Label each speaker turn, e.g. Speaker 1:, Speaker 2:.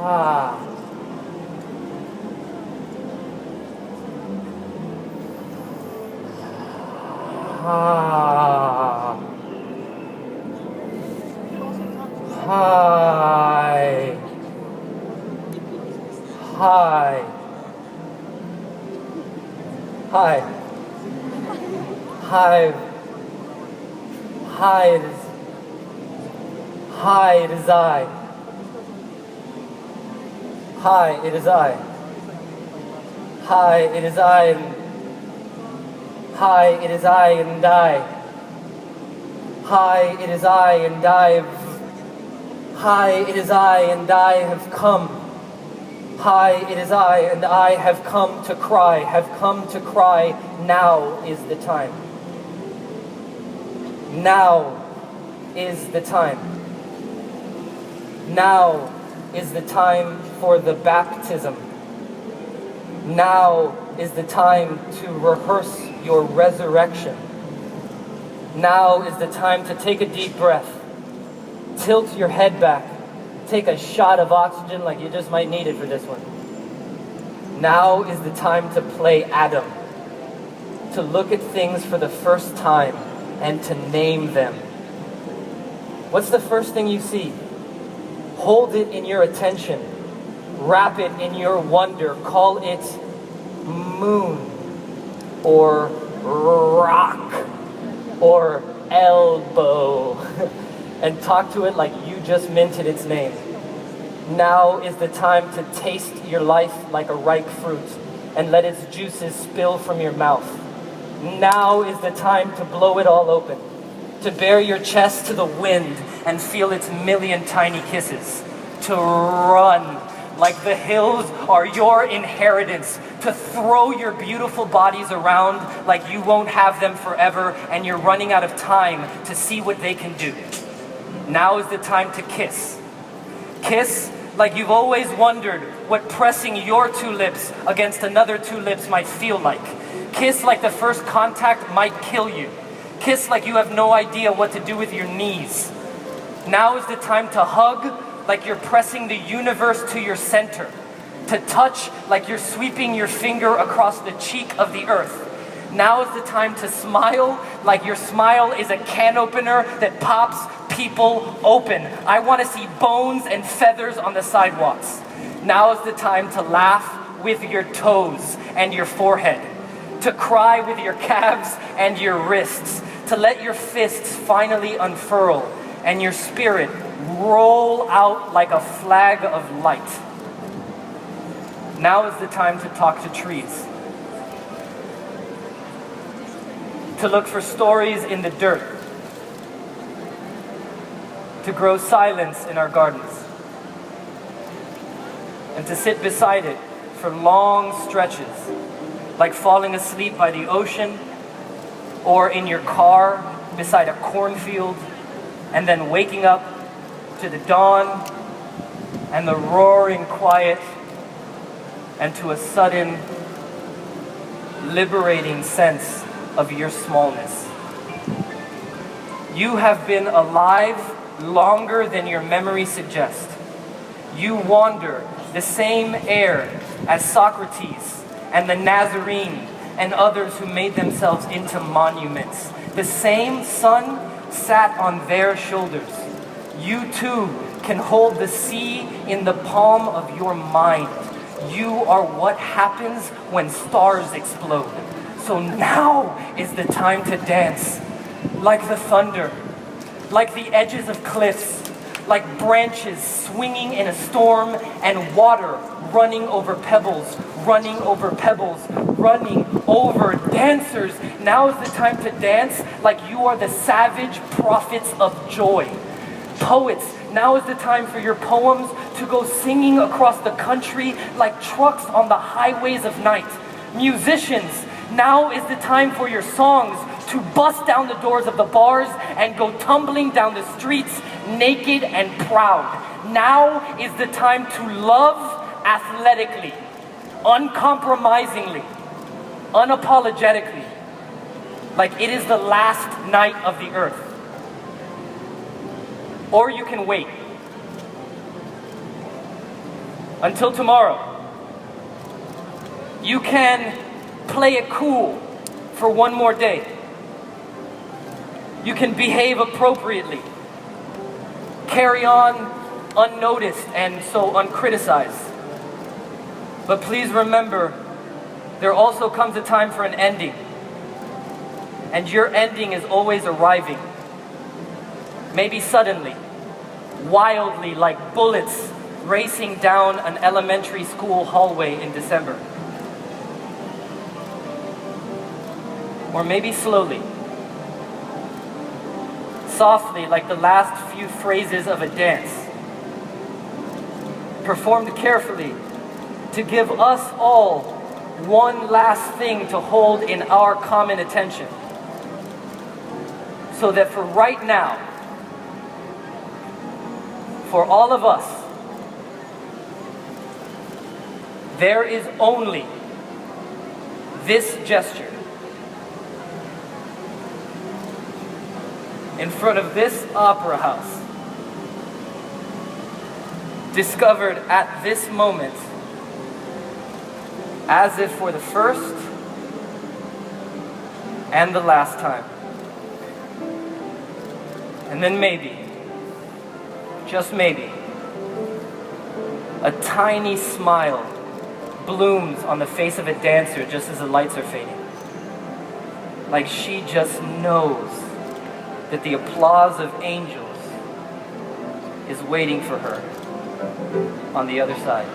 Speaker 1: Ah. Ah. Hi. Hi. Hi. Hi. Hi, it is. Hi, it is I. Hi, it is I. Hi, it is I. And hi, it is I and I. Hi, it is I and I. Hi, it is I and I have come. Hi, it is I and I have come to cry, have come to cry. Now is the time. Now is the time. Now is the time for the baptism. Now is the time to rehearse your resurrection. Now is the time to take a deep breath. Tilt your head back. Take a shot of oxygen like you just might need it for this one. Now is the time to play Adam. To look at things for the first time and to name them. What's the first thing you see? Hold it in your attention. Wrap it in your wonder. Call it moon or rock or elbow. And talk to it like you just minted its name. Now is the time to taste your life like a ripe fruit and let its juices spill from your mouth. Now is the time to blow it all open, to bare your chest to the wind and feel its million tiny kisses, to run like the hills are your inheritance, to throw your beautiful bodies around like you won't have them forever and you're running out of time to see what they can do. Now is the time to kiss. Kiss like you've always wondered what pressing your two lips against another two lips might feel like. Kiss like the first contact might kill you. Kiss like you have no idea what to do with your knees. Now is the time to hug like you're pressing the universe to your center. To touch like you're sweeping your finger across the cheek of the earth. Now is the time to smile like your smile is a can opener that pops people open. I want to see bones and feathers on the sidewalks. Now is the time to laugh with your toes and your forehead. To cry with your calves and your wrists. To let your fists finally unfurl and your spirit roll out like a flag of light. Now is the time to talk to trees. To look for stories in the dirt. To grow silence in our gardens. And to sit beside it for long stretches, like falling asleep by the ocean or in your car beside a cornfield, and then waking up to the dawn and the roaring quiet and to a sudden liberating sense of your smallness. You have been alive longer than your memory suggests. You wander the same air as Socrates and the Nazarene and others who made themselves into monuments. The same sun sat on their shoulders. You too can hold the sea in the palm of your mind. You are what happens when stars explode. So now is the time to dance, like the thunder, like the edges of cliffs, like branches swinging in a storm and water running over pebbles, running over pebbles, running over dancers. Now is the time to dance like you are the savage prophets of joy. Poets, now is the time for your poems to go singing across the country like trucks on the highways of night. Musicians, now is the time for your songs to bust down the doors of the bars and go tumbling down the streets naked and proud. Now is the time to love athletically, uncompromisingly, unapologetically, like it is the last night of the earth. Or you can wait. Until tomorrow, you can play it cool for one more day. You can behave appropriately, carry on unnoticed and so uncriticized. But please remember, there also comes a time for an ending. And your ending is always arriving. Maybe suddenly, wildly, like bullets racing down an elementary school hallway in December. Or maybe slowly, softly, like the last few phrases of a dance, performed carefully to give us all one last thing to hold in our common attention. So that for right now, for all of us, there is only this gesture in front of this opera house, discovered at this moment, as if for the first and the last time. And then maybe, just maybe, a tiny smile blooms on the face of a dancer just as the lights are fading. Like she just knows that the applause of angels is waiting for her on the other side.